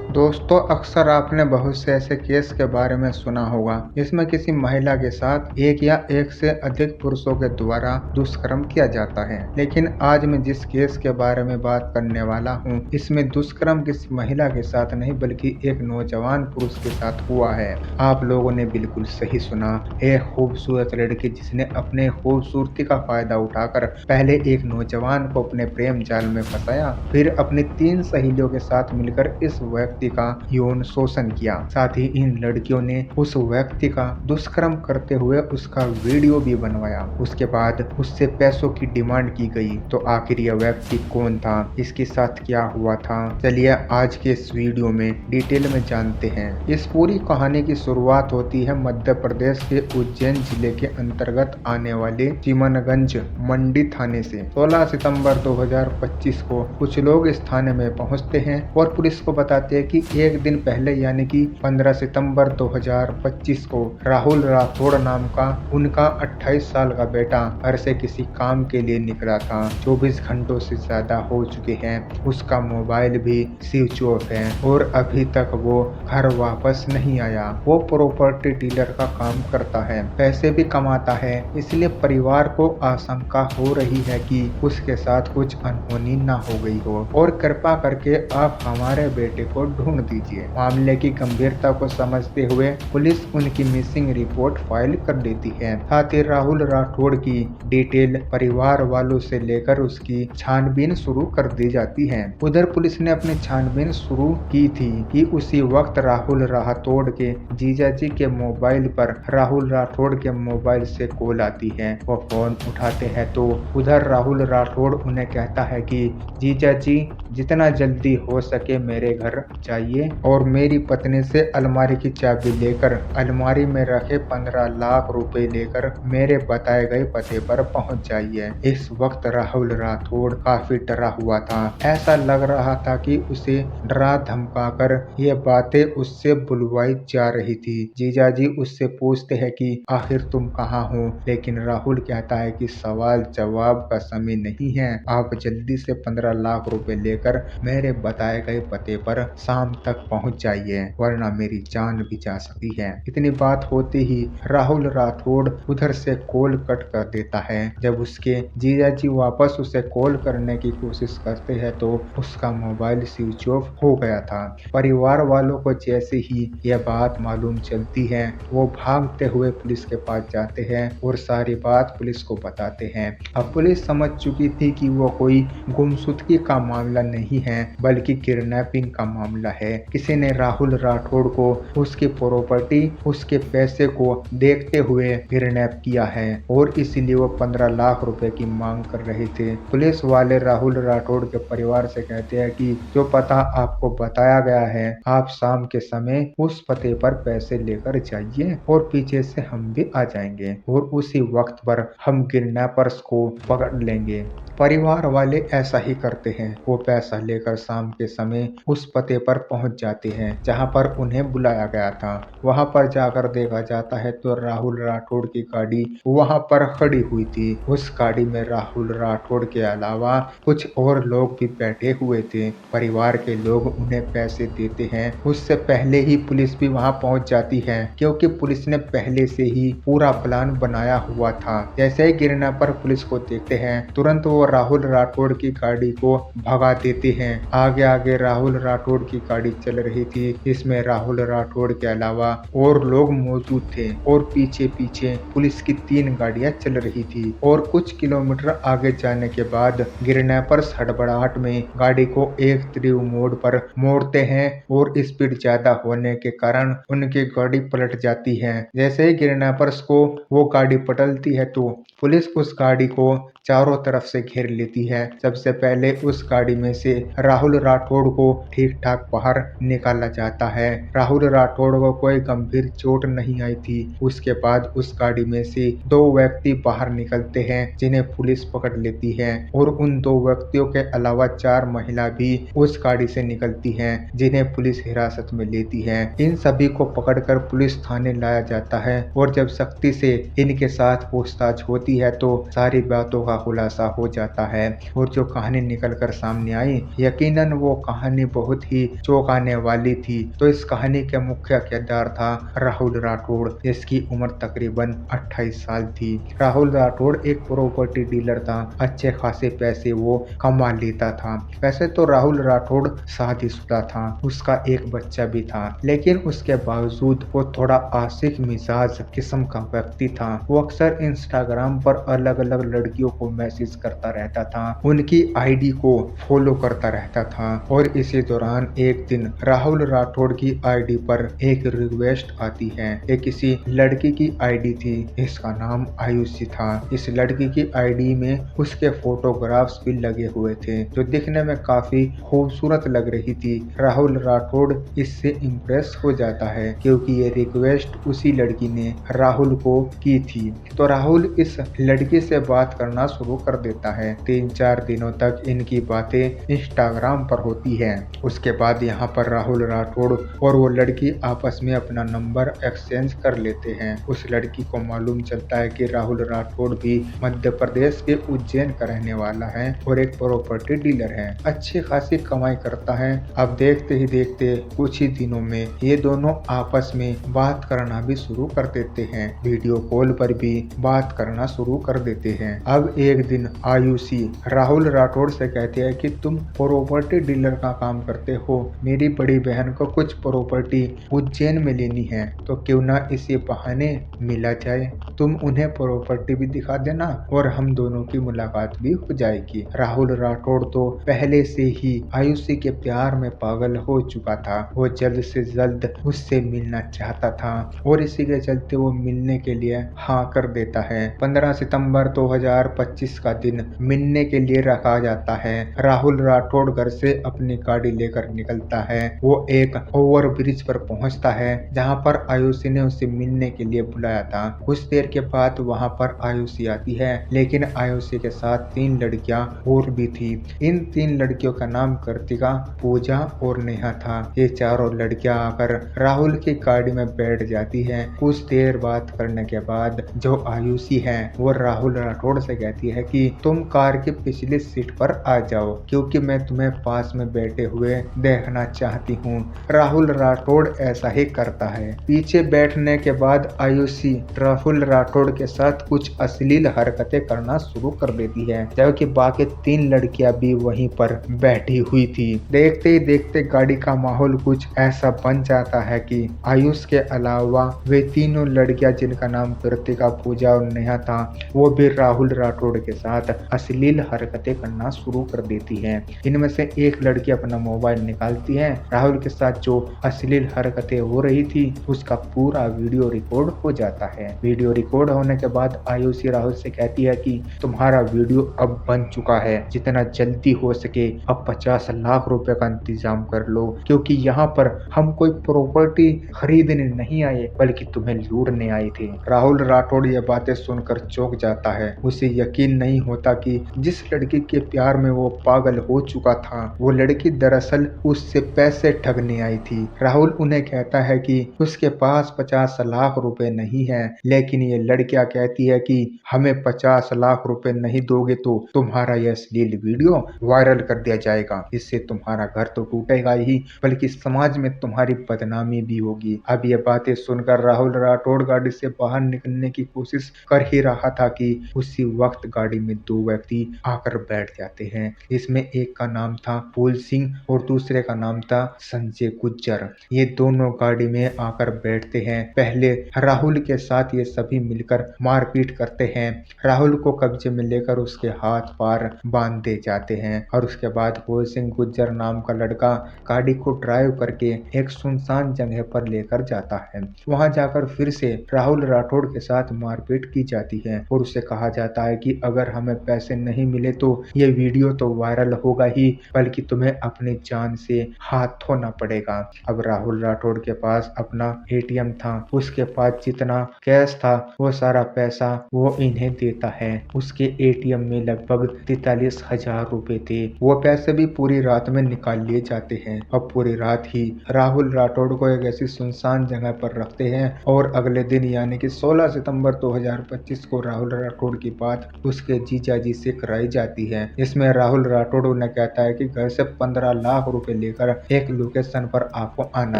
दोस्तों, अक्सर आपने बहुत से ऐसे केस के बारे में सुना होगा जिसमें किसी महिला के साथ एक या एक से अधिक पुरुषों के द्वारा दुष्कर्म किया जाता है। लेकिन आज मैं जिस केस के बारे में बात करने वाला हूँ, इसमें दुष्कर्म किसी महिला के साथ नहीं बल्कि एक नौजवान पुरुष के साथ हुआ है। आप लोगों ने बिल्कुल सही सुना। एक खूबसूरत लड़की जिसने अपने खूबसूरती का फायदा उठाकर पहले एक नौजवान को अपने प्रेम जाल में फंसाया, फिर अपनी 3 सहेलियों के साथ मिलकर इस व्यक्ति का यौन शोषण किया। साथ ही इन लड़कियों ने उस व्यक्ति का दुष्कर्म करते हुए उसका वीडियो भी बनवाया। उसके बाद उससे पैसों की डिमांड की गई। तो आखिर यह व्यक्ति कौन था, इसके साथ क्या हुआ था, चलिए आज के इस वीडियो में डिटेल में जानते हैं। इस पूरी कहानी की शुरुआत होती है मध्य प्रदेश के उज्जैन जिले के अंतर्गत आने वाले चिमनगंज मंडी थाने से। 16 सितंबर 2025 को कुछ लोग इस थाने में पहुंचते हैं और पुलिस को बताते हैं कि एक दिन पहले यानी कि 15 सितंबर 2025 को राहुल राठौड़ नाम का उनका 28 साल का बेटा घर से किसी काम के लिए निकला था। 24 घंटों से ज्यादा हो चुके हैं, उसका मोबाइल भी स्विच ऑफ है और अभी तक वो घर वापस नहीं आया। वो प्रॉपर्टी डीलर का काम करता है, पैसे भी कमाता है, इसलिए परिवार को आशंका हो रही है कि उसके साथ कुछ अनहोनी ना हो गई हो और कृपा करके आप हमारे बेटे को ढूंढ दीजिए। मामले की गंभीरता को समझते हुए पुलिस उनकी मिसिंग रिपोर्ट फाइल कर देती है। साथ ही राहुल राठौड़ की डिटेल परिवार वालों से लेकर उसकी छानबीन शुरू कर दी जाती है। उधर पुलिस ने अपनी छानबीन शुरू की थी कि उसी वक्त राहुल राठौड़ के जीजाजी के मोबाइल पर राहुल राठौड़ के मोबाइल से कॉल आती है। वो फोन उठाते हैं तो उधर राहुल राठौड़ उन्हें कहता है कि जीजाजी जितना जल्दी हो सके मेरे घर जाइए और मेरी पत्नी से अलमारी की चाबी लेकर अलमारी में रखे 15 लाख रुपए लेकर मेरे बताए गए पते पर पहुंच जाइए। इस वक्त राहुल राठौड़ काफी डरा हुआ था। ऐसा लग रहा था कि उसे डरा धमकाकर ये बातें उससे बुलवाई जा रही थी। जीजाजी उससे पूछते हैं कि आखिर तुम कहाँ हो, लेकिन राहुल कहता है कि सवाल जवाब का समय नहीं है, आप जल्दी से 15 लाख रुपए लेकर मेरे बताए गए पते पर शाम तक पहुंच जाइए, वरना मेरी जान भी जा सकती है। इतनी बात होते ही राहुल राठौड़ उधर से कॉल कट कर देता है। जब उसके जीजाजी वापस उसे कॉल करने की कोशिश करते हैं तो उसका मोबाइल स्विच ऑफ हो गया था। परिवार वालों को जैसे ही यह बात मालूम चलती है, वो भागते हुए पुलिस के पास जाते हैं और सारी बात पुलिस को बताते हैं। अब पुलिस समझ चुकी थी कि वो कोई गुमशुदगी का मामला नहीं है बल्कि किडनैपिंग का मामला है। किसी ने राहुल राठौड़ को उसकी प्रॉपर्टी, उसके पैसे को देखते हुए किडनैप किया है और इसीलिए वो 15 लाख रुपए की मांग कर रहे थे। पुलिस वाले राहुल राठौड़ के परिवार से कहते हैं कि जो पता आपको बताया गया है, आप शाम के समय उस पते पर पैसे लेकर जाइए और पीछे से हम भी आ जाएंगे और उसी वक्त पर हम किडनैपर्स को पकड़ लेंगे। परिवार वाले ऐसा ही करते हैं। वो पैसा लेकर शाम के समय उस पते पर पहुंच जाते हैं जहां पर उन्हें बुलाया गया था। वहां पर जाकर देखा जाता है तो राहुल राठौड़ की गाड़ी वहां पर खड़ी हुई थी। उस गाड़ी में राहुल राठौड़ के अलावा कुछ और लोग भी बैठे हुए थे। परिवार के लोग उन्हें पैसे देते हैं। उससे पहले ही पुलिस भी वहां पहुंच जाती है क्योंकि पुलिस ने पहले से ही पूरा प्लान बनाया हुआ था। जैसे ही गिरना पर पुलिस को देखते हैं, तुरंत वो राहुल राठौड़ की गाड़ी को भगा देते हैं। आगे आगे राहुल राठौड़ की गाड़ी चल रही थी, इसमें राहुल राठौड़ के अलावा और लोग मौजूद थे और पीछे पीछे पुलिस की 3 गाड़ियां चल रही थी। और कुछ किलोमीटर आगे जाने के बाद किडनैपर्स हड़बड़ाहट में गाड़ी को एक तीव्र मोड़ पर मोड़ते हैं और स्पीड ज्यादा होने के कारण उनकी गाड़ी पलट जाती है। जैसे ही किडनैपर्स को वो गाड़ी पलटती है तो पुलिस उस गाड़ी को चारों तरफ से घेर लेती है। सबसे पहले उस गाड़ी में से राहुल राठौड़ को ठीक ठाक बाहर निकाला जाता है। राहुल राठौड़ को कोई गंभीर चोट नहीं आई थी। उसके बाद उस गाड़ी में से 2 व्यक्ति बाहर निकलते हैं जिन्हें पुलिस पकड़ लेती है और उन 2 व्यक्तियों के अलावा 4 महिला भी उस गाड़ी से निकलती हैं जिन्हें पुलिस हिरासत में लेती है। इन सभी को पकड़कर पुलिस थाने लाया जाता है और जब सख्ती से इनके साथ पूछताछ होती है तो सारी बातों का खुलासा हो जाता है और जो कहानी निकल कर सामने आई, यकीनन वो कहानी बहुत ही चौंकाने वाली थी। तो इस कहानी के मुख्य किरदार था राहुल राठौड़, जिसकी उम्र तकरीबन 28 साल थी। राहुल राठौड़ एक प्रॉपर्टी डीलर था, अच्छे खासे पैसे वो कमा लेता था। वैसे तो राहुल राठौड़ शादीशुदा था, उसका एक बच्चा भी था, लेकिन उसके बावजूद वो थोड़ा आशिक मिजाज किस्म का व्यक्ति था। वो अक्सर इंस्टाग्राम पर अलग अलग लड़कियों को मैसेज करता रहता था, उनकी आईडी को फॉलो करता रहता था। और इसी दौरान एक दिन राहुल राठौड़ की आईडी पर एक रिक्वेस्ट आती है। ये किसी लड़की की आईडी थी, इसका नाम आयुषी था। इस लड़की की आईडी में उसके फोटोग्राफ्स भी लगे हुए थे, जो दिखने में काफी खूबसूरत लग रही थी। राहुल राठौड़ इससे इम्प्रेस हो जाता है, क्योंकि ये रिक्वेस्ट उसी लड़की ने राहुल को की थी। तो राहुल इस लड़की से बात करना शुरू कर देता है। 3-4 दिनों तक इनकी बातें इंस्टाग्राम पर होती है। उसके बाद यहाँ पर राहुल राठौड़ और वो लड़की आपस में अपना नंबर एक्सचेंज कर लेते हैं। उस लड़की को मालूम चलता है कि राहुल राठौड़ भी मध्य प्रदेश के उज्जैन का रहने वाला है और एक प्रॉपर्टी डीलर है, अच्छी खासी कमाई करता है। अब देखते ही देखते कुछ ही दिनों में ये दोनों आपस में बात करना भी शुरू कर देते हैं, वीडियो कॉल पर भी बात करना शुरू कर देते हैं। अब एक दिन आयुषी राहुल राठौड़ से कहती है कि तुम प्रॉपर्टी डीलर का काम करते हो, मेरी बड़ी बहन को कुछ प्रॉपर्टी उज्जैन में लेनी है, तो क्यों ना इसी बहाने मिला जाए, तुम उन्हें प्रॉपर्टी भी दिखा देना और हम दोनों की मुलाकात भी हो जाएगी। राहुल राठौड़ तो पहले से ही आयुषी के प्यार में पागल हो चुका था, वो जल्द से जल्द उससे मिलना चाहता था और इसी के चलते वो मिलने के लिए हाँ कर देता है। 15 सितंबर 2025 का दिन मिलने के लिए रखा जाता है। राहुल राठौड़ घर से अपनी गाड़ी लेकर निकलता है। वो एक ओवर ब्रिज पर पहुंचता है, जहां पर आयुषी ने उसे मिलने के लिए बुलाया था। कुछ देर के बाद वहां पर आयुषी आती है, लेकिन आयुषी के साथ 3 लड़कियां और भी थी। इन 3 लड़कियों का नाम कृतिका, पूजा और नेहा था। ये चारों लड़कियां आकर राहुल की गाड़ी में बैठ जाती हैं। कुछ देर बात करने के बाद जो आयुषी है वो राहुल राठौड़ से कहती है कि तुम कार की पिछली सीट पर आ जाओ, क्योंकि मैं तुम्हें पास में बैठे हुए देखना चाहती हूँ। राहुल राठौड़ ऐसा ही करता है। पीछे बैठने के बाद आयुषी राहुल राठौड़ के साथ कुछ अश्लील हरकतें करना शुरू कर देती है, जबकि बाकी 3 लड़कियां भी वहीं पर बैठी हुई थी। देखते ही देखते गाड़ी का माहौल कुछ ऐसा बन जाता है कि आयुष के अलावा वे तीनों लड़कियां, जिनका नाम कृतिका, पूजा और नेहा था, वो भी राहुल राठौड़ के साथ अश्लील हरकतें करना शुरू कर देती हैं। इनमें से एक लड़की अपना मोबाइल निकालती है। राहुल के साथ जो अश्लील हरकतें हो रही थी उसका पूरा वीडियो रिकॉर्ड हो जाता है। वीडियो रिकॉर्ड होने के बाद आयुषी राहुल से कहती है कि तुम्हारा वीडियो अब बन चुका है, जितना जल्दी हो सके अब 50 लाख रुपए का इंतजाम कर लो, क्योंकि यहाँ पर हम कोई प्रॉपर्टी खरीदने नहीं आए बल्कि तुम्हें लूटने आए थे। राहुल राठौड़ ये बातें सुनकर चौंक जाता है। उसे यकीन नहीं होता कि जिस लड़की के प्यार में वो पागल हो चुका था, वो लड़की दरअसल उससे पैसे ठगने आई थी। राहुल उन्हें कहता है कि उसके पास 50 लाख रुपए नहीं है, लेकिन ये लड़कियां कहती है कि हमें 50 लाख रुपए नहीं दोगे तो तुम्हारा यह अश्लील वीडियो वायरल कर दिया जाएगा। इससे तुम्हारा घर तो टूटेगा ही, बल्कि समाज में तुम्हारी बदनामी भी होगी। अब ये बातें सुनकर राहुल राठौड़ गाड़ी से बाहर निकलने की कोशिश कर ही रहा था कि उसी वक्त गाड़ी में 2 व्यक्ति आकर बैठ जाते हैं। इसमें एक का नाम था फूल सिंह और दूसरे का नाम था संजय गुज्जर। ये दोनों गाड़ी में आकर बैठते हैं। पहले राहुल के साथ ये सभी मिलकर मारपीट करते हैं। राहुल को कब्जे में लेकर उसके हाथ पैर बांध दे जाते हैं और उसके बाद फूल सिंह गुज्जर नाम का लड़का गाड़ी को ड्राइव करके एक सुनसान जगह पर लेकर जाता है। वहां जाकर फिर से राहुल राठौड़ के साथ मारपीट की जाती है और उसे कहा जाता है कि अगर हमें पैसे नहीं मिले तो ये वीडियो तो वायरल होगा ही, बल्कि तुम्हें अपनी जान से हाथ धोना पड़ेगा। अब राहुल राठौड़ के पास अपना एटीएम था, उसके पास जितना कैश था वो सारा पैसा वो इन्हें देता है। उसके एटीएम में लगभग 43,000 रुपए थे। वो पैसे भी पूरी रात में निकाल लिए जाते हैं। अब पूरी रात ही राहुल राठौड़ को एक ऐसी सुनसान जगह पर रखते हैं और अगले दिन यानी कि 16 सितंबर 2025 को राहुल राठौड़ की बात उसके जीजा जी से कराई जाती है। इसमें राहुल राठौड़ उन्हें कहता है कि घर से 15 लाख रुपए लेकर एक लोकेशन पर आपको आना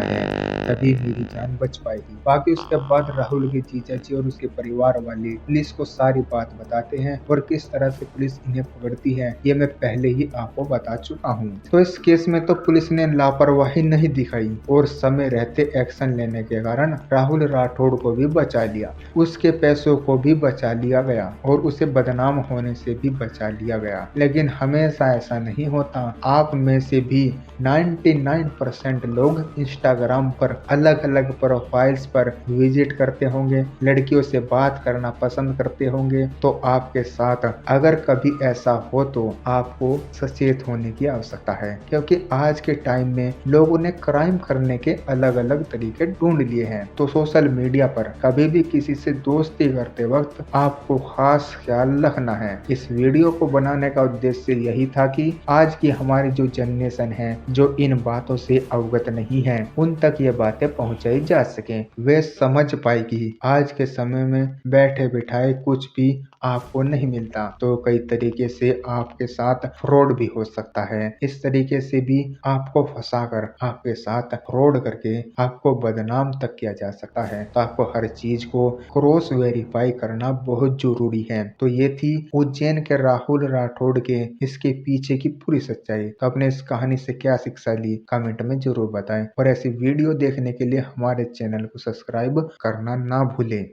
है, तभी मेरी जान बच पाएगी। बाकी उसके बाद राहुल के जीजा जी और उसके परिवार वाले पुलिस को सारी बात बताते हैं और किस तरह से पुलिस इन्हें पकड़ती है ये मैं पहले ही आपको बता चुका हूँ। तो इस केस में तो पुलिस ने लापरवाही नहीं दिखाई और समय रहते एक्शन लेने के कारण राहुल राठौड़ को भी बचा लिया, उसके पैसों को भी बचा लिया गया और उसे बदनाम होने से भी बचा लिया गया। लेकिन हमेशा ऐसा नहीं होता। आप में से भी 99% लोग इंस्टाग्राम पर अलग अलग प्रोफाइल्स पर विजिट करते होंगे, लड़कियों से बात करना पसंद करते होंगे। तो आपके साथ अगर कभी ऐसा हो तो आपको सचेत होने की आवश्यकता है, क्योंकि आज के टाइम में लोगों ने क्राइम करने के अलग अलग तरीके ढूंढ लिए हैं। तो सोशल मीडिया पर कभी भी किसी से दोस्ती करते वक्त आपको खास ख्याल रखना है। इस वीडियो को बनाने का उद्देश्य यही था कि आज की हमारी जो जनरेशन है, जो इन बातों से अवगत नहीं है, उन तक ये बातें पहुंचाई जा सके, वे समझ पाएगी आज के समय में बैठे बिठाए कुछ भी आपको नहीं मिलता। तो कई तरीके से आपके साथ फ्रॉड भी हो सकता है। इस तरीके से भी आपको फंसाकर आपके साथ फ्रॉड करके आपको बदनाम तक किया जा सकता है। तो आपको हर चीज को क्रॉस वेरीफाई करना बहुत जरूरी है। तो ये थी उज्जैन के राहुल राठौड़ के इसके पीछे की पूरी सच्चाई। तो आपने इस कहानी से क्या शिक्षा ली कमेंट में जरूर बताएं और ऐसी वीडियो देखने के लिए हमारे चैनल को सब्सक्राइब करना ना भूलें।